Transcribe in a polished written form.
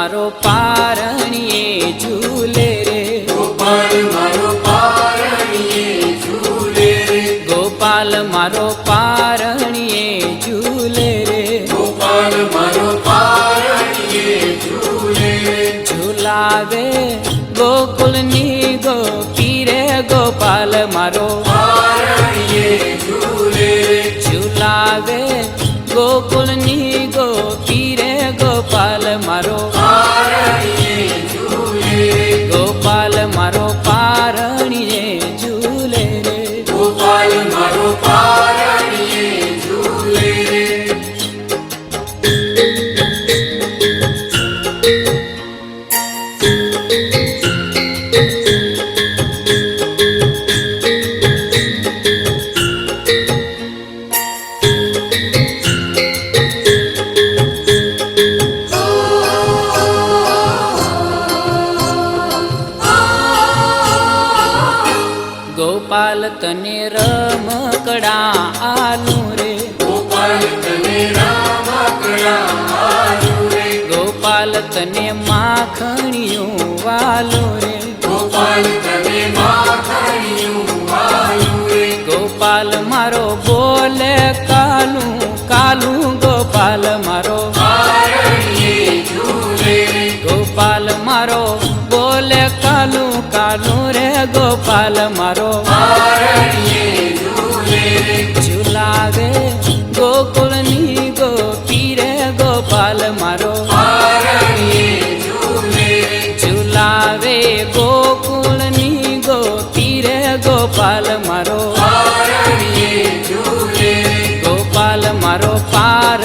મારો પારણીએ ઝૂલે રે, ગોપાલ મારો પારણીએ ઝૂલે રે, ગોપાલ મારો પારણીએ ઝૂલે રે, ગોપાલ મારો પારણીએ ઝૂલે રે, ઝૂલાવે ગોકુળની ગોપી રે, ગોપાલ મારો પારણીએ ઝૂલે રે, ઝૂલાવે ગોકુળની ગોપી રે, ગોપાલ મારો પારણીએ ઝૂલે રે, ગોપાલ મારો પારણીએ ઝૂલે રે, ગોપાલ મારો પારણીએ ઝૂલે રે. ગોપાલ તને રમકડા આલું રે, ગોપાલ તને રમકડાં આલું રે, ગોપાલ તને માખણિયું વાલું રે, ગોપાલ તને માખણિયું વાલું રે, ગોપાલ મારો બોલે કાલું કાલું, ગોપાલ મારો પારણીએ ઝૂલે રે, ગોપાલ મારો બોલે કાલું કાલું રે, ગોપાલ મારો પારણીએ ઝૂલે રે, ઝૂલાવે ગોકુળની ગોપી રે, ગોપાલ મારો પારણીએ ઝૂલે રે, ઝૂલાવે ગોકુળની ગોપી રે, ગોપાલ મારો પારણીએ ઝૂલે રે, ગોપાલ મારો પાર